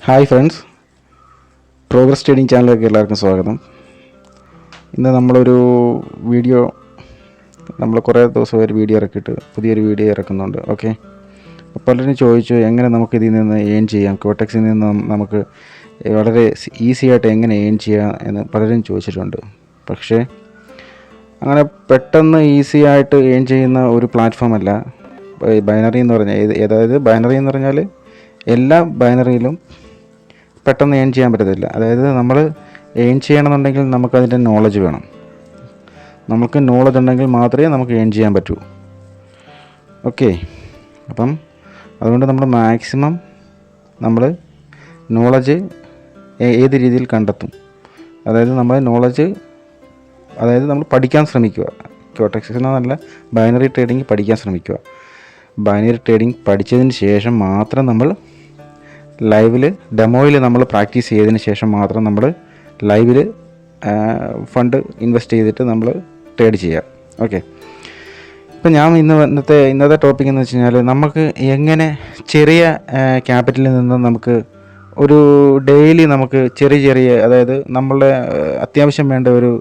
Hi friends, progress trading ചാനലിലേക്ക് എല്ലാവർക്കും സ്വാഗതം. ഇന്ന് നമ്മളൊരു വീഡിയോ കുറേ ദിവസം ഒരു വീഡിയോ ഇറക്കിയിട്ട് പുതിയൊരു വീഡിയോ ഇറക്കുന്നുണ്ട്. ഓക്കെ, പലരും ചോദിച്ചു എങ്ങനെ നമുക്ക് ഇതിൽ നിന്ന് ഏൺ ചെയ്യാം, ക്യോടെക്സിൽ നിന്ന് നമുക്ക് വളരെ ഈസി ആയിട്ട് എങ്ങനെ ഏൺ ചെയ്യാം എന്ന് പലരും ചോദിച്ചിട്ടുണ്ട്. പക്ഷേ അങ്ങനെ പെട്ടെന്ന് ഈസി ആയിട്ട് ഏൺ ചെയ്യുന്ന ഒരു പ്ലാറ്റ്ഫോം അല്ല ബൈനറി എന്ന് പറഞ്ഞാൽ. അതായത് ബൈനറി എന്ന് പറഞ്ഞാൽ എല്ലാ ബൈനറിയിലും പെട്ടെന്ന് ഏൺ ചെയ്യാൻ പറ്റത്തില്ല. അതായത് നമ്മൾ ഏൺ ചെയ്യണമെന്നുണ്ടെങ്കിൽ നമുക്കതിൻ്റെ നോളജ് വേണം. നമുക്ക് നോളജ് ഉണ്ടെങ്കിൽ മാത്രമേ നമുക്ക് ഏൺ ചെയ്യാൻ പറ്റൂ. ഓക്കെ, അപ്പം അതുകൊണ്ട് നമ്മൾ മാക്സിമം നമ്മൾ നോളജ് ഏത് രീതിയിൽ കണ്ടെത്തും, അതായത് നമ്മൾ നോളജ് നമ്മൾ പഠിക്കാൻ ശ്രമിക്കുക. ക്യോടെക്സ് എന്നല്ല, ബൈനറി ട്രേഡിംഗ് പഠിക്കാൻ ശ്രമിക്കുക. ബൈനറി ട്രേഡിംഗ് പഠിച്ചതിന് ശേഷം മാത്രം നമ്മൾ ലൈവിൽ ഡെമോയിൽ നമ്മൾ പ്രാക്ടീസ് ചെയ്തതിന് ശേഷം മാത്രം നമ്മൾ ലൈവിൽ ഫണ്ട് ഇൻവെസ്റ്റ് ചെയ്തിട്ട് നമ്മൾ ട്രേഡ് ചെയ്യാം. ഓക്കെ, ഇപ്പം ഞാൻ ഇന്നത്തെ ടോപ്പിക് എന്ന് വെച്ച് കഴിഞ്ഞാൽ നമുക്ക് എങ്ങനെ ചെറിയ ക്യാപിറ്റലിൽ നിന്ന് നമുക്ക് ഒരു ഡെയിലി നമുക്ക് ചെറിയ അതായത് നമ്മളുടെ അത്യാവശ്യം വേണ്ട ഒരു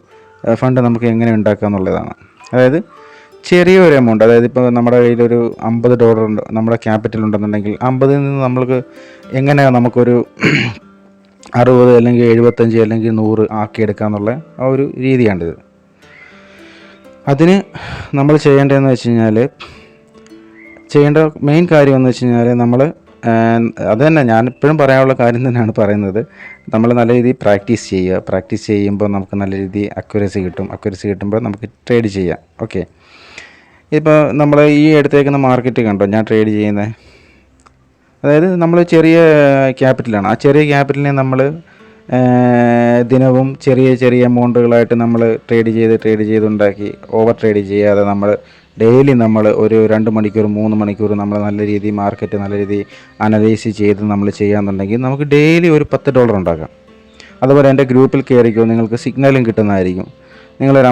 ഫണ്ട് നമുക്ക് എങ്ങനെ ഉണ്ടാക്കുക എന്നുള്ളതാണ്. അതായത് ചെറിയൊരു എമൗണ്ട്, അതായത് ഇപ്പോൾ നമ്മുടെ കയ്യിലൊരു $50 ഉണ്ട്, നമ്മുടെ ക്യാപിറ്റൽ ഉണ്ടെന്നുണ്ടെങ്കിൽ 50-ൽ നിന്ന് നമ്മൾക്ക് എങ്ങനെ നമുക്കൊരു 60 അല്ലെങ്കിൽ 75 അല്ലെങ്കിൽ 100 ആക്കിയെടുക്കുക എന്നുള്ള ആ ഒരു രീതിയാണിത്. അതിന് നമ്മൾ ചെയ്യേണ്ടതെന്ന് വെച്ച് കഴിഞ്ഞാൽ, ചെയ്യേണ്ട മെയിൻ കാര്യം എന്ന് വെച്ച് കഴിഞ്ഞാൽ നമ്മൾ അത് തന്നെ ഞാൻ ഇപ്പോഴും പറയാനുള്ള കാര്യം തന്നെയാണ് പറയുന്നത്. നമ്മൾ നല്ല രീതിയിൽ പ്രാക്ടീസ് ചെയ്യുക. പ്രാക്ടീസ് ചെയ്യുമ്പോൾ നമുക്ക് നല്ല രീതിയിൽ അക്യുറസി കിട്ടുമ്പോൾ നമുക്ക് ട്രേഡ് ചെയ്യാം. ഓക്കെ, ഇപ്പോൾ നമ്മൾ ഈ അടുത്തേക്കുന്ന മാർക്കറ്റ് കണ്ടോ ഞാൻ ട്രേഡ് ചെയ്യുന്നത്. അതായത് നമ്മൾ ചെറിയ ക്യാപിറ്റലാണ്. ആ ചെറിയ ക്യാപിറ്റലിനെ നമ്മൾ ദിനവും ചെറിയ എമൗണ്ടുകളായിട്ട് നമ്മൾ ട്രേഡ് ചെയ്തുണ്ടാക്കി ഓവർ ട്രേഡ് ചെയ്യാതെ നമ്മൾ ഡെയിലി നമ്മൾ ഒരു 2 മണിക്കൂർ 3 മണിക്കൂർ നമ്മൾ നല്ല രീതിയിൽ മാർക്കറ്റ് നല്ല രീതിയിൽ അനലൈസ് ചെയ്ത് നമ്മൾ ചെയ്യാമെന്നുണ്ടെങ്കിൽ നമുക്ക് ഡെയിലി ഒരു $10 ഉണ്ടാക്കാം. അതുപോലെ എൻ്റെ ഗ്രൂപ്പിൽ കയറിക്കോ, നിങ്ങൾക്ക് സിഗ്നലും കിട്ടുന്നതായിരിക്കും. നിങ്ങളൊരു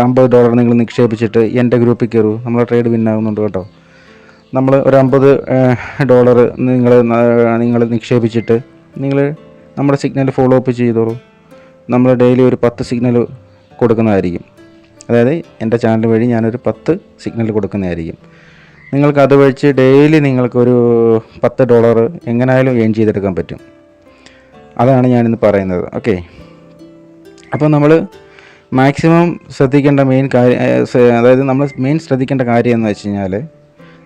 $50 നിങ്ങൾ നിക്ഷേപിച്ചിട്ട് എൻ്റെ ഗ്രൂപ്പിൽ കയറൂ, നമ്മളെ ട്രേഡ് വിന്നാകുന്നുണ്ട് കേട്ടോ. നമ്മൾ ഒരു $50 നിങ്ങൾ നിക്ഷേപിച്ചിട്ട് നിങ്ങൾ നമ്മുടെ സിഗ്നൽ ഫോളോ അപ്പ് ചെയ്തോളൂ. നമ്മൾ ഡെയിലി ഒരു 10 സിഗ്നൽ കൊടുക്കുന്നതായിരിക്കും. അതായത് എൻ്റെ ചാനൽ വഴി ഞാനൊരു 10 സിഗ്നൽ കൊടുക്കുന്നതായിരിക്കും. നിങ്ങൾക്ക് അത് വെച്ച് ഡെയിലി നിങ്ങൾക്കൊരു $10 എങ്ങനെയായാലും ഏൺ ചെയ്തെടുക്കാൻ പറ്റും. അതാണ് ഞാനിന്ന് പറയുന്നത്. ഓക്കെ, അപ്പോൾ നമ്മൾ മാക്സിമം ശ്രദ്ധിക്കേണ്ട മെയിൻ കാര്യം, അതായത് നമ്മൾ മെയിൻ ശ്രദ്ധിക്കേണ്ട കാര്യം എന്ന് വെച്ച് കഴിഞ്ഞാൽ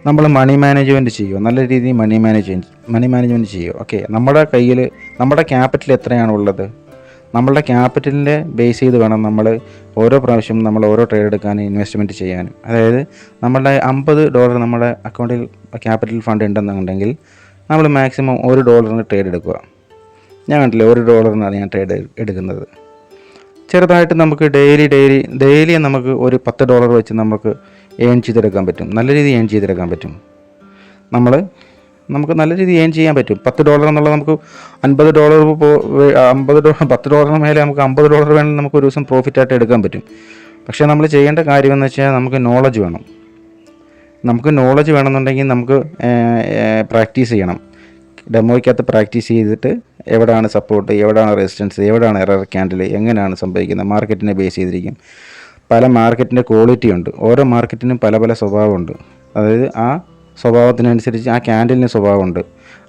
നമ്മൾ മണി മാനേജ്മെൻറ്റ് ചെയ്യുക. നല്ല രീതിയിൽ മണി മാനേജ്മെൻറ്റ് ചെയ്യുക. ഓക്കെ, നമ്മുടെ കയ്യിൽ നമ്മുടെ ക്യാപിറ്റൽ എത്രയാണുള്ളത്, നമ്മളുടെ ക്യാപിറ്റലിൻ്റെ ബേസ് ചെയ്ത് വേണം നമ്മൾ ഓരോ പ്രാവശ്യം നമ്മൾ ഓരോ ട്രേഡ് എടുക്കാനും ഇൻവെസ്റ്റ്മെൻറ്റ് ചെയ്യാനും. അതായത് നമ്മളുടെ $50 നമ്മുടെ അക്കൗണ്ടിൽ ക്യാപിറ്റൽ ഫണ്ട് ഉണ്ടെന്നുണ്ടെങ്കിൽ നമ്മൾ മാക്സിമം $1 ട്രേഡ് എടുക്കുക. ഞാൻ കണ്ടില്ല, $1 ഞാൻ ട്രേഡ് എടുക്കുന്നത്. ചെറുതായിട്ട് നമുക്ക് ഡെയിലി നമുക്ക് ഒരു $10 വെച്ച് നമുക്ക് ഏൺ ചെയ്തെടുക്കാൻ പറ്റും. നല്ല രീതിയിൽ ഏൺ ചെയ്തെടുക്കാൻ പറ്റും. നമുക്ക് നല്ല രീതിയിൽ ഏൺ ചെയ്യാൻ പറ്റും. $10 എന്നുള്ളത് നമുക്ക് $10 മേലെ നമുക്ക് $50 വേണമെങ്കിൽ നമുക്ക് ഒരു ദിവസം പ്രോഫിറ്റായിട്ട് എടുക്കാൻ പറ്റും. പക്ഷേ നമ്മൾ ചെയ്യേണ്ട കാര്യമെന്ന് വെച്ചാൽ നമുക്ക് നോളജ് വേണം. നമുക്ക് നോളജ് വേണമെന്നുണ്ടെങ്കിൽ നമുക്ക് പ്രാക്ടീസ് ചെയ്യണം. ഡെമോയ്ക്കകത്ത് പ്രാക്ടീസ് ചെയ്തിട്ട് എവിടെയാണ് സപ്പോർട്ട്, എവിടെയാണ് റെസിസ്റ്റൻസ്, എവിടെയാണ് എറർ ക്യാൻഡിൽ, എങ്ങനെയാണ് സംഭവിക്കുന്നത്, മാർക്കറ്റിനെ ബേസ് ചെയ്തിരിക്കും. പല മാർക്കറ്റിൻ്റെ ക്വാളിറ്റി ഉണ്ട്. ഓരോ മാർക്കറ്റിനും പല സ്വഭാവമുണ്ട്. അതായത് ആ സ്വഭാവത്തിനനുസരിച്ച് ആ ക്യാൻഡിലിന് സ്വഭാവമുണ്ട്,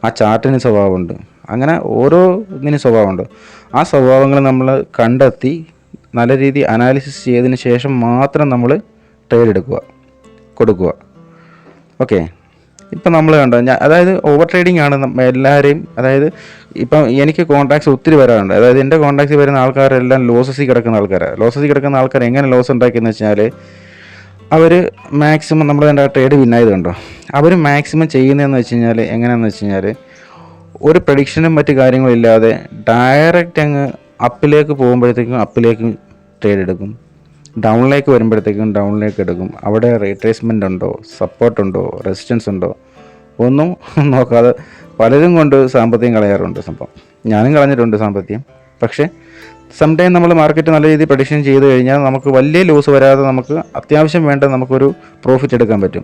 ആ ചാർട്ടിന് സ്വഭാവമുണ്ട്, അങ്ങനെ ഓരോ ഇതിന് സ്വഭാവമുണ്ട്. ആ സ്വഭാവങ്ങൾ നമ്മൾ കണ്ടെത്തി നല്ല രീതിയിൽ അനാലിസിസ് ചെയ്തതിന് ശേഷം മാത്രം നമ്മൾ ട്രേഡ് കൊടുക്കുക. ഓക്കെ, ഇപ്പം നമ്മൾ കണ്ടോ, അതായത് ഓവർ ട്രേഡിംഗ് ആണ് എല്ലാവരെയും. അതായത് ഇപ്പം എനിക്ക് കോൺടാക്ട്സ് ഒത്തിരി വരാറുണ്ട്. അതായത് എൻ്റെ കോൺടാക്ട്സ് വരുന്ന ആൾക്കാരെല്ലാം ലോസസിൽ കിടക്കുന്ന ആൾക്കാർ എങ്ങനെ ലോസ് ഉണ്ടാക്കിയെന്ന് വെച്ചാൽ അവർ മാക്സിമം നമ്മൾ എൻ്റെ ട്രേഡ് വിന്നായത് കണ്ടോ, അവർ മാക്സിമം ചെയ്യുന്നതെന്ന് വെച്ച് കഴിഞ്ഞാൽ എങ്ങനെയാണെന്ന് വെച്ച് കഴിഞ്ഞാൽ ഒരു പ്രഡിക്ഷനും മറ്റു കാര്യങ്ങളും ഇല്ലാതെ ഡയറക്റ്റ് അങ്ങ് അപ്പിലേക്ക് പോകുമ്പോഴത്തേക്കും അപ്പിലേക്കും ട്രേഡ് എടുക്കും, ഡൗണിലേക്ക് വരുമ്പോഴത്തേക്കും ഡൗണിലേക്ക് എടുക്കും. അവിടെ റീട്രേസ്മെൻ്റ് ഉണ്ടോ, സപ്പോർട്ടുണ്ടോ, റെസിസ്റ്റൻസ് ഉണ്ടോ ഒന്നും നോക്കാതെ പലരും കൊണ്ട് സാമ്പത്തികം കളയാറുണ്ട്. സംഭവം ഞാനും കളഞ്ഞിട്ടുണ്ട് സാമ്പത്തികം. പക്ഷേ സംടൈം നമ്മൾ മാർക്കറ്റ് നല്ല രീതിയിൽ പ്രഡിക്ഷൻ ചെയ്ത് കഴിഞ്ഞാൽ നമുക്ക് വലിയ ലോസ് വരാതെ നമുക്ക് അത്യാവശ്യം വേണ്ട നമുക്കൊരു പ്രോഫിറ്റ് എടുക്കാൻ പറ്റും.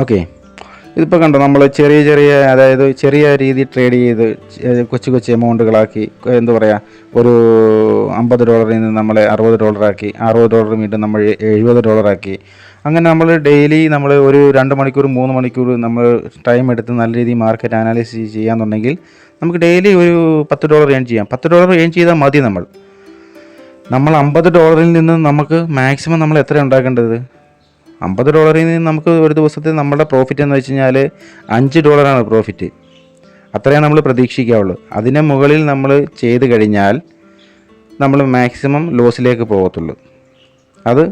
ഓക്കെ, ഇതിപ്പോൾ കണ്ടോ, നമ്മൾ ചെറിയ ചെറിയ, അതായത് ചെറിയ രീതിയിൽ ട്രേഡ് ചെയ്ത് കൊച്ചു കൊച്ചു എമൗണ്ടുകളാക്കി, എന്താ പറയുക, ഒരു $50 നിന്ന് നമ്മൾ $60 $60 വീണ്ടും നമ്മൾ $70 അങ്ങനെ നമ്മൾ ഡെയിലി നമ്മൾ ഒരു 2 മണിക്കൂർ 3 മണിക്കൂർ നമ്മൾ ടൈം എടുത്ത് നല്ല രീതിയിൽ മാർക്കറ്റ് അനാലിസിസ് ചെയ്യാന്നുണ്ടെങ്കിൽ നമുക്ക് ഡെയിലി ഒരു $10 ഏൺ ചെയ്യാം. $10 ഏൺ ചെയ്താൽ മതി. നമ്മൾ $50 നിന്ന് നമുക്ക് മാക്സിമം നമ്മൾ എത്ര ഉണ്ടാക്കേണ്ടത്? $50 നിന്ന് നമുക്ക് ഒരു ദിവസത്തെ നമ്മുടെ പ്രോഫിറ്റ് എന്ന് വെച്ച് കഴിഞ്ഞാൽ $5 പ്രോഫിറ്റ്. അത്രയും നമ്മൾ പ്രതീക്ഷിക്കാവുള്ളൂ. അതിന് മുകളിൽ നമ്മൾ ചെയ്ത് കഴിഞ്ഞാൽ നമ്മൾ മാക്സിമം ലോസിലേക്ക് പോകത്തുള്ളൂ. അത്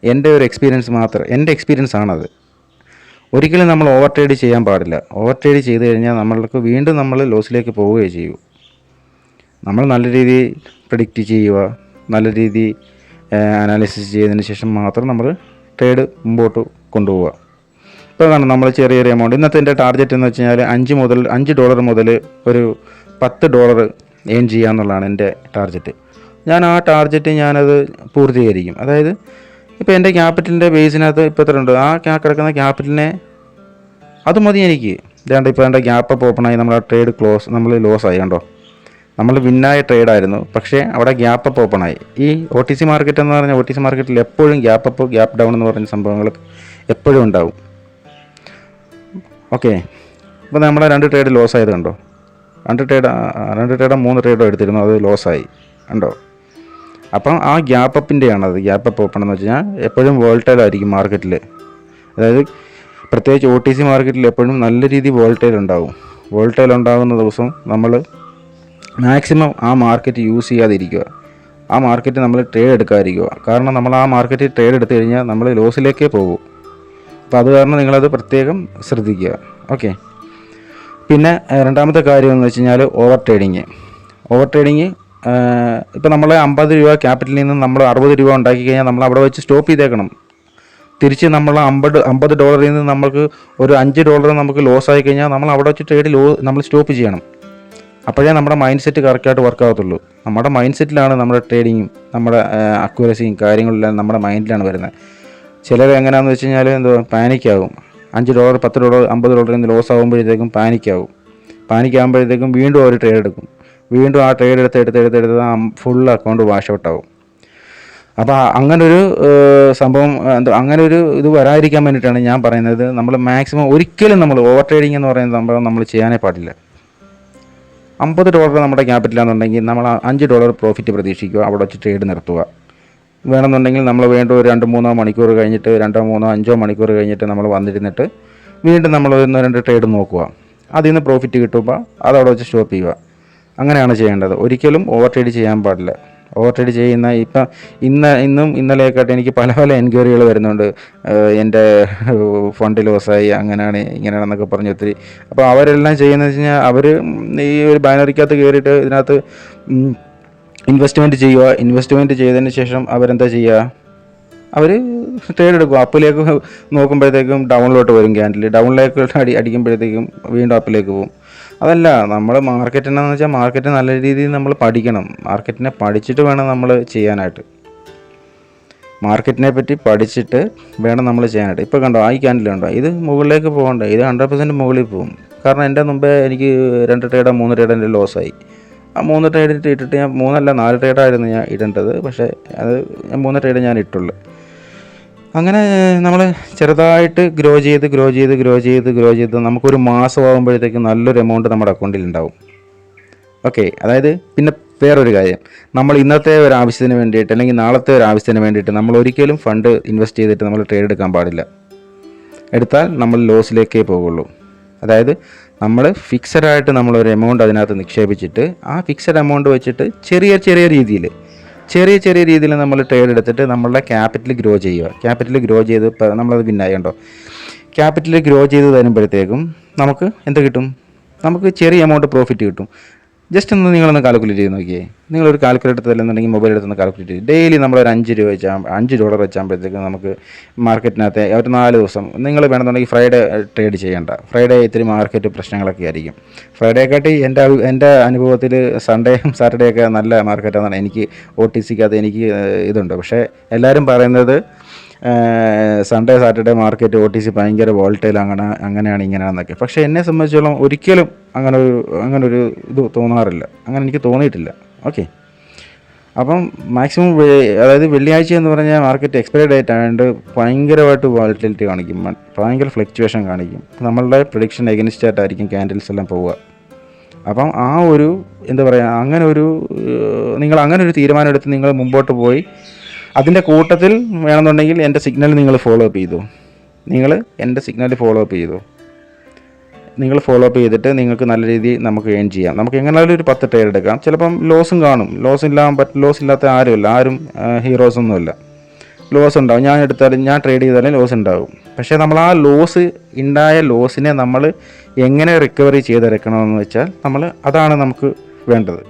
എൻ്റെ ഒരു എക്സ്പീരിയൻസ് മാത്രം, എൻ്റെ എക്സ്പീരിയൻസ് ആണത്. ഒരിക്കലും നമ്മൾ ഓവർ ട്രേഡ് ചെയ്യാൻ പാടില്ല. ഓവർ ട്രേഡ് ചെയ്ത് കഴിഞ്ഞാൽ നമ്മൾക്ക് വീണ്ടും നമ്മൾ ലോസിലേക്ക് പോവുകയേ ചെയ്യൂ. നമ്മൾ നല്ല രീതിയിൽ പ്രെഡിക്റ്റ് ചെയ്യുക, നല്ല രീതിയിൽ അനാലിസിസ് ചെയ്തതിന് ശേഷം മാത്രം നമ്മൾ ട്രേഡ് മുമ്പോട്ട് കൊണ്ടുപോവുക. ഇപ്പോൾ കാണാം, നമ്മൾ ചെറിയൊരു എമൗണ്ട്, ഇന്നത്തെ എൻ്റെ ടാർഗറ്റ് എന്ന് വെച്ച് കഴിഞ്ഞാൽ $5 മുതൽ ഒരു $10 ഏൺ ചെയ്യുക എന്നുള്ളതാണ് എൻ്റെ ടാർഗറ്റ്. ഞാൻ ആ ടാർഗറ്റ് ഞാനത് പൂർത്തീകരിക്കും. അതായത് ഇപ്പോൾ എൻ്റെ ക്യാപിറ്റലിൻ്റെ ബേസിനകത്ത് ഇപ്പോൾ എത്ര ഉണ്ട്, ആ കിടക്കുന്ന ക്യാപിറ്റലിനെ അത് മതി എനിക്ക്. ഇതാണ്ട് ഇപ്പോൾ എൻ്റെ ഗ്യാപ്പ് അപ്പ് ഓപ്പണായി, നമ്മൾ ആ ട്രേഡ് നമ്മൾ ലോസ് ആയി. കണ്ടോ, നമ്മൾ വിന്നായ ട്രേഡായിരുന്നു, പക്ഷേ അവിടെ ഗ്യാപ്പ് അപ്പ് ഓപ്പണായി. ഈ OTC മാർക്കറ്റ് എന്ന് പറഞ്ഞാൽ, OTC മാർക്കറ്റിൽ എപ്പോഴും ഗ്യാപ്പ് അപ്പ് ഗ്യാപ്പ് ഡൗൺ എന്ന് പറഞ്ഞ സംഭവങ്ങൾ എപ്പോഴും ഉണ്ടാവും. ഓക്കെ, അപ്പോൾ നമ്മുടെ 2 ട്രേഡ് ലോസ് ആയത് കണ്ടോ, 2 ട്രേഡോ 3 ട്രേഡോ എടുത്തിരുന്നു, അത് ലോസായി കണ്ടോ. അപ്പം ആ ഗ്യാപ്പ് അപ്പിൻ്റെയാണത്. ഗ്യാപ്പ് അപ്പ് ഓപ്പൺ എന്ന് വെച്ച് കഴിഞ്ഞാൽ എപ്പോഴും വോൾട്ടൈൽ ആയിരിക്കും മാർക്കറ്റിൽ. അതായത് പ്രത്യേകിച്ച് OTC മാർക്കറ്റിൽ എപ്പോഴും നല്ല രീതിയിൽ വോൾട്ടൈൽ ഉണ്ടാവും. വോൾട്ടൈൽ ഉണ്ടാകുന്ന ദിവസം നമ്മൾ മാക്സിമം ആ മാർക്കറ്റ് യൂസ് ചെയ്യാതിരിക്കുക, ആ മാർക്കറ്റ് നമ്മൾ ട്രേഡ് എടുക്കാതിരിക്കുക. കാരണം നമ്മൾ ആ മാർക്കറ്റിൽ ട്രേഡ് എടുത്തു കഴിഞ്ഞാൽ നമ്മൾ ലോസിലേക്കേ പോകും. അപ്പോൾ അത് കാരണം നിങ്ങളത് പ്രത്യേകം ശ്രദ്ധിക്കുക. ഓക്കെ, പിന്നെ രണ്ടാമത്തെ കാര്യം എന്ന് വെച്ച് കഴിഞ്ഞാൽ ഓവർ ട്രേഡിങ്. ഇപ്പോൾ നമ്മൾ $50 ക്യാപിറ്റലിൽ നിന്ന് നമ്മൾ $60 ഉണ്ടാക്കി കഴിഞ്ഞാൽ നമ്മൾ അവിടെ വെച്ച് സ്റ്റോപ്പ് ചെയ്തേക്കണം. തിരിച്ച് നമ്മൾ $50 നിന്ന് നമുക്ക് ഒരു $5 നമുക്ക് ലോസ് ആയി കഴിഞ്ഞാൽ നമ്മൾ അവിടെ വെച്ച് ട്രേഡ് നമ്മൾ സ്റ്റോപ്പ് ചെയ്യണം. അപ്പോഴേ നമ്മുടെ മൈൻഡ് സെറ്റ് കറക്റ്റായിട്ട് വർക്ക് ആകത്തുള്ളൂ. നമ്മുടെ മൈൻഡ് സെറ്റിലാണ് നമ്മുടെ ട്രേഡിങ്ങും നമ്മുടെ അക്യുറസിയും കാര്യങ്ങളെല്ലാം നമ്മുടെ മൈൻഡിലാണ് വരുന്നത്. ചിലർ എങ്ങനെയാണെന്ന് വെച്ച് കഴിഞ്ഞാൽ പാനിക്കാവും. $5 $10 $50 നിന്ന് ലോസ് ആകുമ്പോഴത്തേക്കും പാനിക്കാകുമ്പോഴത്തേക്കും വീണ്ടും ഒരു ട്രേഡ് എടുക്കും. വീണ്ടും ആ ട്രേഡ് എടുത്ത് ആ ഫുൾ അക്കൗണ്ട് വാഷ് ഔട്ട് ആവും. അപ്പോൾ അങ്ങനൊരു സംഭവം, അങ്ങനൊരു ഇത് വരാതിരിക്കാൻ വേണ്ടിയിട്ടാണ് ഞാൻ പറയുന്നത്, നമ്മൾ മാക്സിമം ഒരിക്കലും നമ്മൾ ഓവർ ട്രേഡിംഗ് എന്ന് പറയുന്ന സംഭവം നമ്മൾ ചെയ്യാനേ പാടില്ല. $50 നമ്മുടെ ക്യാപിറ്റലാണെന്നുണ്ടെങ്കിൽ നമ്മൾ $5 പ്രോഫിറ്റ് പ്രതീക്ഷിക്കുക, അവിടെ വെച്ച് ട്രേഡ് നിർത്തുക. വേണമെന്നുണ്ടെങ്കിൽ നമ്മൾ വീണ്ടും ഒരു 2-3 മണിക്കൂർ കഴിഞ്ഞിട്ട് 2-3-5 മണിക്കൂർ കഴിഞ്ഞിട്ട് നമ്മൾ വന്നിരുന്നിട്ട് വീണ്ടും നമ്മൾ 1-2 ട്രേഡ് നോക്കുക. അതിൽ നിന്ന് പ്രോഫിറ്റ് കിട്ടുമ്പോൾ അതവിടെ വെച്ച് സ്റ്റോപ്പ് ചെയ്യുക. അങ്ങനെയാണ് ചെയ്യേണ്ടത്. ഒരിക്കലും ഓവർ ട്രേഡ് ചെയ്യാൻ പാടില്ല. ഓവർ ട്രേഡ് ചെയ്യുന്ന ഇന്നും ഇന്നലെയൊക്കെയായിട്ട് എനിക്ക് പല എൻക്വയറികൾ വരുന്നുണ്ട്. എൻ്റെ ഫണ്ട് ലോസായി, അങ്ങനെയാണ് ഇങ്ങനെയാണെന്നൊക്കെ പറഞ്ഞ് ഒത്തിരി. അപ്പോൾ അവരെല്ലാം ചെയ്യുന്നത് വെച്ച് കഴിഞ്ഞാൽ അവർ ഈ ഒരു ബാനറിക്കകത്ത് കയറിയിട്ട് ഇതിനകത്ത് ഇൻവെസ്റ്റ്മെൻറ്റ് ചെയ്തതിന് ശേഷം അവരെന്താ ചെയ്യുക, അവർ ട്രേഡ് എടുക്കും. അപ്പിലേക്ക് നോക്കുമ്പോഴത്തേക്കും ഡൗണിലോട്ട് വരും ക്യാൻഡിൽ, ഡൗണിലേക്ക് അടിക്കുമ്പോഴത്തേക്കും വീണ്ടും അപ്പിലേക്ക് പോകും. അതല്ല, നമ്മൾ മാർക്കറ്റ് എന്താണെന്ന് വെച്ചാൽ മാർക്കറ്റ് നല്ല രീതിയിൽ നമ്മൾ പഠിക്കണം. മാർക്കറ്റിനെ പഠിച്ചിട്ട് വേണം നമ്മൾ ചെയ്യാനായിട്ട്. മാർക്കറ്റിനെ പറ്റി പഠിച്ചിട്ട് വേണം നമ്മൾ ചെയ്യാനായിട്ട്. ഇപ്പോൾ കണ്ടോ, ഈ ക്യാൻഡിലുണ്ടോ, ഇത് മുകളിലേക്ക് പോകണ്ട, ഇത് 100% മുകളിൽ പോകും. കാരണം എൻ്റെ മുമ്പേ എനിക്ക് 2 ട്രേഡോ 3 ട്രേഡോ എൻ്റെ ലോസായി. ആ 3 ട്രേഡ് ഇട്ടിട്ട് ഞാൻ 4 ട്രേഡായിരുന്നു ഞാൻ ഇടേണ്ടത്, പക്ഷേ അത് 3 ട്രേഡ് ഞാൻ ഇട്ടുള്ളൂ. അങ്ങനെ നമ്മൾ ചെറുതായിട്ട് ഗ്രോ ചെയ്ത് നമുക്കൊരു മാസമാകുമ്പോഴത്തേക്കും നല്ലൊരു എമൗണ്ട് നമ്മുടെ അക്കൗണ്ടിൽ ഉണ്ടാവും. ഓക്കെ, അതായത് പിന്നെ വേറൊരു കാര്യം, നമ്മൾ ഇന്നത്തെ ഒരു ആവശ്യത്തിന് വേണ്ടിയിട്ട് അല്ലെങ്കിൽ നാളത്തെ ഒരു ആവശ്യത്തിന് വേണ്ടിയിട്ട് നമ്മൾ ഒരിക്കലും ഫണ്ട് ഇൻവെസ്റ്റ് ചെയ്തിട്ട് നമ്മൾ ട്രേഡ് എടുക്കാൻ പാടില്ല. എടുത്താൽ നമ്മൾ ലോസിലേക്കേ പോകുള്ളൂ. അതായത് നമ്മൾ ഫിക്സഡായിട്ട് നമ്മളൊരു എമൗണ്ട് അതിനകത്ത് നിക്ഷേപിച്ചിട്ട് ആ ഫിക്സഡ് എമൗണ്ട് വെച്ചിട്ട് ചെറിയ രീതിയിൽ നമ്മൾ ട്രേഡ് എടുത്തിട്ട് നമ്മളുടെ ക്യാപിറ്റൽ ഗ്രോ ചെയ്യുക. ക്യാപിറ്റൽ ഗ്രോ ചെയ്ത് നമ്മളത് പിന്നായുണ്ടോ, ക്യാപിറ്റൽ ഗ്രോ ചെയ്ത് തരുമ്പോഴത്തേക്കും നമുക്ക് എന്ത് കിട്ടും, നമുക്ക് ചെറിയ എമൗണ്ട് പ്രോഫിറ്റ് കിട്ടും. ജസ്റ്റ് ഒന്ന് നിങ്ങളൊന്ന് കാൽക്കുലേറ്റ് ചെയ്ത് നോക്കിയേ. നിങ്ങളൊരു കാൽക്കുലേറ്റർ തല്ലെന്നുണ്ടെങ്കിൽ മൊബൈൽ എടുത്തൊന്ന് കാൽക്കുലേറ്റ് ചെയ്ത് ഡെയിലി നമ്മളൊരു $5 വെച്ചാകുമ്പോഴത്തേക്കും നമുക്ക് മാർക്കറ്റിനകത്ത് ഒരു 4 ദിവസം നിങ്ങൾ വേണമെന്നുണ്ടെങ്കിൽ ഫ്രൈഡേ ട്രേഡ് ചെയ്യേണ്ട. ഫ്രൈഡേ ഇത്തിരി മാർക്കറ്റ് പ്രശ്നങ്ങളൊക്കെ ആയിരിക്കും. ഫ്രൈഡേക്കാട്ടി എൻ്റെ അനുഭവത്തിൽ സൺഡേയും സാറ്റർഡേ ഒക്കെ നല്ല മാർക്കറ്റാണെന്നാണ് എനിക്ക് OTCക്കകത്ത് എനിക്ക് ഇതുണ്ട്. പക്ഷേ എല്ലാവരും പറയുന്നത് സൺഡേ സാറ്റർഡേ മാർക്കറ്റ് OTC ഭയങ്കര വോൾട്ടൈൽ അങ്ങനെയാണ് ഇങ്ങനെയാണെന്നൊക്കെ. പക്ഷേ എന്നെ സംബന്ധിച്ചോളം ഒരിക്കലും അങ്ങനൊരു ഇത് തോന്നാറില്ല, അങ്ങനെ എനിക്ക് തോന്നിയിട്ടില്ല. ഓക്കെ, അപ്പം മാക്സിമം അതായത് വെള്ളിയാഴ്ച എന്ന് പറഞ്ഞാൽ മാർക്കറ്റ് എക്സ്പയറി ഡേറ്റ് ആയതുകൊണ്ട് ഭയങ്കരമായിട്ട് വോളറ്റിലിറ്റി കാണിക്കും, ഭയങ്കര ഫ്ലക്ച്വേഷൻ കാണിക്കും. നമ്മളുടെ പ്രഡിക്ഷൻ എഗനിസ്റ്റ് ആയിട്ടായിരിക്കും ക്യാൻഡിൽസ് എല്ലാം പോവുക. അപ്പം ആ ഒരു എന്താ പറയുക, നിങ്ങൾ അങ്ങനെ ഒരു തീരുമാനം എടുത്ത് നിങ്ങൾ മുമ്പോട്ട് പോയി അതിൻ്റെ കൂട്ടത്തിൽ വേണമെന്നുണ്ടെങ്കിൽ എൻ്റെ സിഗ്നൽ നിങ്ങൾ ഫോളോ അപ്പ് ചെയ്തു. നിങ്ങൾ ഫോളോ അപ്പ് ചെയ്തിട്ട് നിങ്ങൾക്ക് നല്ല രീതിയിൽ നമുക്ക് ഏൺ ചെയ്യാം. നമുക്ക് എങ്ങനെയായാലും ഒരു 10 ട്രേഡ് എടുക്കാം. ചിലപ്പം ലോസും കാണും. ലോസ് ഇല്ലാത്ത ആരും ഹീറോസൊന്നുമില്ല. ലോസ് ഉണ്ടാവും. ഞാൻ ട്രേഡ് ചെയ്താലും ലോസ് ഉണ്ടാവും. പക്ഷേ നമ്മൾ ആ ലോസിനെ നമ്മൾ എങ്ങനെ റിക്കവറി ചെയ്തെടുക്കണമെന്ന് വെച്ചാൽ അതാണ് നമുക്ക് വേണ്ടത്.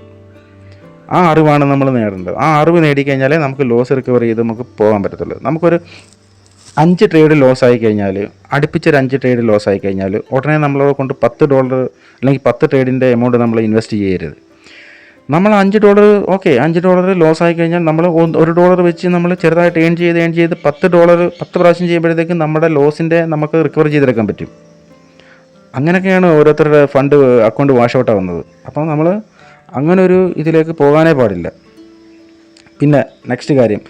ആ അറിവാണ് നമ്മൾ നേടേണ്ടത്. ആ അറിവ് നേടിക്കഴിഞ്ഞാലേ നമുക്ക് ലോസ് റിക്കവർ ചെയ്ത് നമുക്ക് പോകാൻ പറ്റത്തുള്ളൂ. നമുക്കൊരു 5 ട്രേഡ് ലോസ് ആയി കഴിഞ്ഞാൽ, അടുപ്പിച്ചൊരു 5 ട്രേഡ് ലോസ് ആയി കഴിഞ്ഞാൽ ഉടനെ നമ്മളെ കൊണ്ട് $10 അല്ലെങ്കിൽ 10 ട്രേഡിൻ്റെ എമൗണ്ട് നമ്മൾ ഇൻവെസ്റ്റ് ചെയ്യരുത്. നമ്മൾ $5 ലോസ് ആയി കഴിഞ്ഞാൽ നമ്മൾ $1 വെച്ച് നമ്മൾ ചെറുതായിട്ട് ഏൺ ചെയ്ത് $10 പ്രാവശ്യം ചെയ്യുമ്പോഴത്തേക്കും നമ്മുടെ ലോസിൻ്റെ നമുക്ക് റിക്കവർ ചെയ്തെടുക്കാൻ പറ്റും. അങ്ങനെയൊക്കെയാണ് ഓരോരുത്തരുടെ അക്കൗണ്ട് വാഷ് ഔട്ട് ആവുന്നത്. അപ്പം നമ്മൾ അങ്ങനെ ഒരു ഇതിലേക്ക് പോകാനേ പാടില്ല. പിന്നെ നെക്സ്റ്റ് കാര്യം,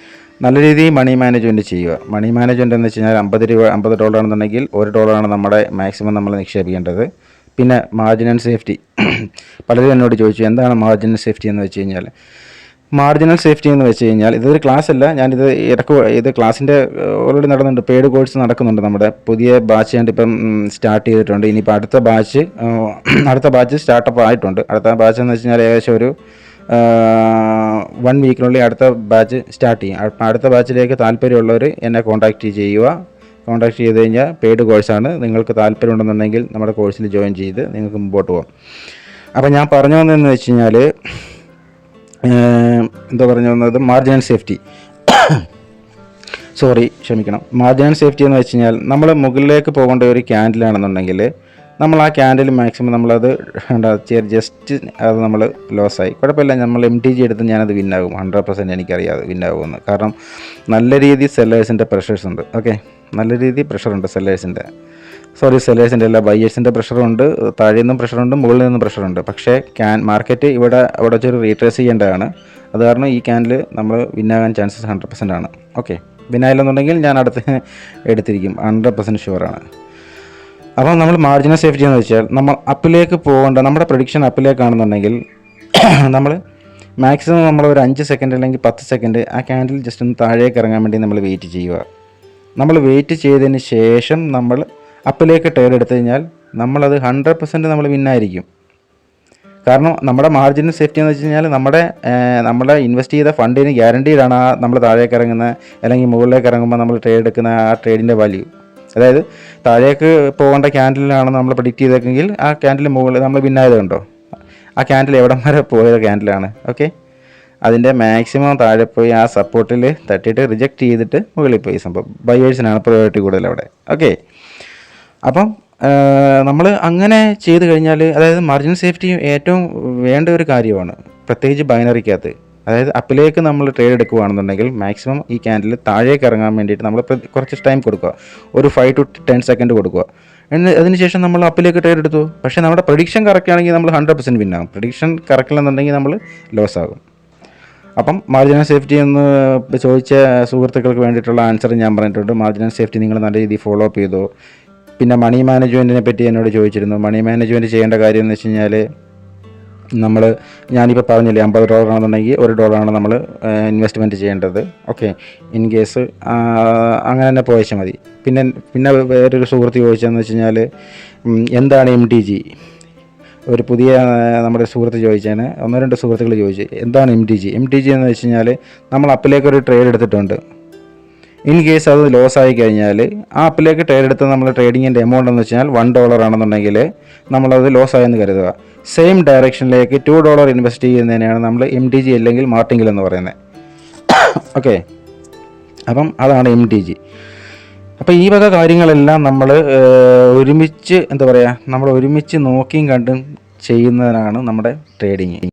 നല്ല രീതിയിൽ മണി മാനേജ്മെൻറ്റ് ചെയ്യുക. മണി മാനേജ്മെൻറ്റ് എന്ന് വെച്ച് കഴിഞ്ഞാൽ $50 ആണെന്നുണ്ടെങ്കിൽ $1 നമ്മുടെ മാക്സിമം നമ്മൾ നിക്ഷേപിക്കേണ്ടത്. പിന്നെ മാർജിനൽ സേഫ്റ്റി. പലരും എന്നോട് ചോദിച്ചു എന്താണ് മാർജിനൽ സേഫ്റ്റി എന്ന് വെച്ച് കഴിഞ്ഞാൽ. ഇതൊരു ക്ലാസ് അല്ല, ഇത് ക്ലാസ്സിൻ്റെ ഓൾറെഡി നടന്നുണ്ട്. പെയ്ഡ് കോഴ്സ് നടക്കുന്നുണ്ട്. നമ്മുടെ പുതിയ ബാച്ച് ഇപ്പം സ്റ്റാർട്ട് ചെയ്തിട്ടുണ്ട്. ഇനിയിപ്പോൾ അടുത്ത ബാച്ച് സ്റ്റാർട്ടപ്പ് ആയിട്ടുണ്ട്. അടുത്ത ബാച്ച് എന്ന് വെച്ച് കഴിഞ്ഞാൽ ഏകദേശം ഒരു 1 വീക്കിനുള്ളിൽ അടുത്ത ബാച്ച് സ്റ്റാർട്ട് ചെയ്യും. അടുത്ത ബാച്ചിലേക്ക് താല്പര്യമുള്ളവർ എന്നെ കോൺടാക്റ്റ് ചെയ്ത് കഴിഞ്ഞാൽ പെയ്ഡ് കോഴ്സാണ്. നിങ്ങൾക്ക് താല്പര്യമുണ്ടെന്നുണ്ടെങ്കിൽ നമ്മുടെ കോഴ്സിൽ ജോയിൻ ചെയ്ത് നിങ്ങൾക്ക് മുമ്പോട്ട് പോകാം. അപ്പോൾ ഞാൻ പറഞ്ഞു വന്നതെന്ന് വെച്ച് കഴിഞ്ഞാൽ മാർജിനൽ സേഫ്റ്റി. മാർജിനൽ സേഫ്റ്റി എന്ന് വെച്ച് കഴിഞ്ഞാൽ നമ്മൾ മുകളിലേക്ക് പോകേണ്ട ഒരു ക്യാൻഡിലാണെന്നുണ്ടെങ്കിൽ നമ്മൾ ആ ക്യാൻഡിൽ മാക്സിമം നമ്മളത് ജസ്റ്റ് അത് നമ്മൾ ലോസായി കുഴപ്പമില്ല, നമ്മൾ MTG എടുത്ത് ഞാനത് വിന്നാകും. 100% എനിക്കറിയാതെ വിന്നാകുമെന്ന്. കാരണം നല്ല രീതിയിൽ സെല്ലേഴ്സിൻ്റെ പ്രഷേഴ്സ് ഉണ്ട്. ഓക്കെ, നല്ല രീതിയിൽ പ്രഷറുണ്ട് സെല്ലേഴ്സിൻ്റെ അല്ല, ബയ്യേഴ്സിൻ്റെ പ്രഷറുണ്ട്. താഴെ നിന്നും പ്രഷറുണ്ട്, മുകളിൽ നിന്നും പ്രഷറുണ്ട്. പക്ഷേ മാർക്കറ്റ് ഇവിടെ വെച്ചൊരു റീട്രേസ് ചെയ്യേണ്ടതാണ്. അത് കാരണം ഈ ക്യാൻഡിൽ നമ്മൾ വിന്നാകാൻ ചാൻസസ് 100% ആണ്. ഓക്കെ, വിന്നായില്ലെന്നുണ്ടെങ്കിൽ ഞാൻ അടുത്ത് എടുത്തിരിക്കും, 100% ഷുവറാണ്. അപ്പോൾ നമ്മൾ മാർജിനൽ സേഫ്റ്റി എന്ന് വെച്ചാൽ നമ്മൾ അപ്പിലേക്ക് പോകേണ്ട, നമ്മുടെ പ്രഡിക്ഷൻ അപ്പിലേക്കാണെന്നുണ്ടെങ്കിൽ നമ്മൾ മാക്സിമം നമ്മൾ ഒരു 5 സെക്കൻഡ് അല്ലെങ്കിൽ 10 സെക്കൻഡ് ആ ക്യാൻഡിൽ ജസ്റ്റ് ഒന്ന് താഴേക്ക് ഇറങ്ങാൻ വേണ്ടി നമ്മൾ വെയിറ്റ് ചെയ്യുക. നമ്മൾ വെയിറ്റ് ചെയ്തതിന് ശേഷം നമ്മൾ അപ്പിലേക്ക് ട്രേഡ് എടുത്തു കഴിഞ്ഞാൽ നമ്മളത് 100% നമ്മൾ വിന്നായിരിക്കും. കാരണം നമ്മുടെ മാർജിനൽ സേഫ്റ്റി എന്ന് വെച്ച് കഴിഞ്ഞാൽ നമ്മുടെ ഇൻവെസ്റ്റ് ചെയ്ത ഫണ്ടിന് ഗ്യാരണ്ടീഡാണ് നമ്മൾ താഴേക്ക് ഇറങ്ങുന്ന അല്ലെങ്കിൽ മുകളിലേക്ക് ഇറങ്ങുമ്പോൾ നമ്മൾ ട്രേഡ് എടുക്കുന്ന ആ ട്രേഡിൻ്റെ വാല്യൂ. അതായത് താഴേക്ക് പോകേണ്ട ക്യാൻഡിലാണ് നമ്മൾ പ്രെഡിക്റ്റ് ചെയ്തേക്കെങ്കിൽ ആ ക്യാൻഡിൽ മുകളിൽ നമ്മൾ വിന്നായത് കണ്ടോ, ആ ക്യാൻഡിൽ എവിടം വരെ പോയ ക്യാൻഡിലാണ്. ഓക്കെ, അതിൻ്റെ മാക്സിമം താഴെ പോയി ആ സപ്പോർട്ടിൽ തട്ടിയിട്ട് റിജക്റ്റ് ചെയ്തിട്ട് മുകളിൽ പോയി. സംഭവം ബയേഴ്സിനാണ് പ്രയോറിറ്റി കൂടുതൽ അവിടെ. ഓക്കെ, അപ്പം നമ്മൾ അങ്ങനെ ചെയ്ത് കഴിഞ്ഞാൽ, അതായത് മാർജിനൽ സേഫ്റ്റി ഏറ്റവും വേണ്ട ഒരു കാര്യമാണ്, പ്രത്യേകിച്ച് ബൈനറിക്കകത്ത്. അതായത് അപ്പിലേക്ക് നമ്മൾ ട്രേഡ് എടുക്കുകയാണെന്നുണ്ടെങ്കിൽ മാക്സിമം ഈ ക്യാൻഡിൽ താഴേക്ക് ഇറങ്ങാൻ വേണ്ടിയിട്ട് നമ്മൾ കുറച്ച് ടൈം കൊടുക്കുക, ഒരു 5 to 10 സെക്കൻഡ് കൊടുക്കുക. അതിനുശേഷം നമ്മൾ അപ്പിലേക്ക് ട്രേഡ് എടുത്തു. പക്ഷേ നമ്മുടെ പ്രഡിക്ഷൻ കറക്റ്റ് ആണെങ്കിൽ നമ്മൾ 100% വിന്നാകും. പ്രഡിക്ഷൻ കറക്റ്റില്ലെന്നുണ്ടെങ്കിൽ നമ്മൾ ലോസ് ആകും. അപ്പം മാർജിനൽ സേഫ്റ്റി എന്ന് ചോദിച്ച സുഹൃത്തുക്കൾക്ക് വേണ്ടിയിട്ടുള്ള ആൻസർ ഞാൻ പറഞ്ഞിട്ടുണ്ട്. മാർജിനൽ സേഫ്റ്റി നിങ്ങൾ നല്ല രീതിയിൽ ഫോളോ അപ്പ് ചെയ്തു. പിന്നെ മണി മാനേജ്മെൻറ്റിനെ പറ്റി എന്നോട് ചോദിച്ചിരുന്നു. മണി മാനേജ്മെൻറ്റ് ചെയ്യേണ്ട കാര്യം എന്ന് വെച്ച് കഴിഞ്ഞാൽ ഞാനിപ്പോൾ പറഞ്ഞില്ലേ, $50 ആണെന്നുണ്ടെങ്കിൽ $1 നമ്മൾ ഇൻവെസ്റ്റ്മെൻറ്റ് ചെയ്യേണ്ടത്. ഓക്കെ, ഇൻ കേസ് അങ്ങനെ തന്നെ പോയച്ചാൽ മതി. പിന്നെ വേറൊരു സുഹൃത്ത് ചോദിച്ചതെന്ന് വെച്ച് കഴിഞ്ഞാൽ എന്താണ് MTG. ഒരു പുതിയ നമ്മുടെ സുഹൃത്ത് ചോദിച്ചാണ്, 1-2 സുഹൃത്തുക്കൾ ചോദിച്ചു എന്താണ് MTG എന്ന് വെച്ച് കഴിഞ്ഞാൽ നമ്മൾ അപ്പിലേക്കൊരു ട്രേഡ് എടുത്തിട്ടുണ്ട്. ഇൻ കേസ് അത് ലോസ് ആയി കഴിഞ്ഞാൽ ആ അപ്പിലേക്ക് ട്രേഡ് എടുത്ത് നമ്മൾ ട്രേഡിങ്ങിൻ്റെ എമൗണ്ട് എന്ന് വെച്ച് കഴിഞ്ഞാൽ $1 ആണെന്നുണ്ടെങ്കിൽ നമ്മളത് ലോസ് ആയെന്ന് കരുതുക. സെയിം ഡയറക്ഷനിലേക്ക് $2 ഇൻവെസ്റ്റ് ചെയ്യുന്നതിനാണ് നമ്മൾ MTG അല്ലെങ്കിൽ മാർട്ടിംഗിൾ എന്ന് പറയുന്നത്. ഓക്കെ, അപ്പം അതാണ് MTG. അപ്പോൾ ഈ വക കാര്യങ്ങളെല്ലാം നമ്മൾ ഒരുമിച്ച് നമ്മൾ ഒരുമിച്ച് നോക്കിയും കണ്ടും ചെയ്യുന്നതിനാണ് നമ്മുടെ ട്രേഡിങ്.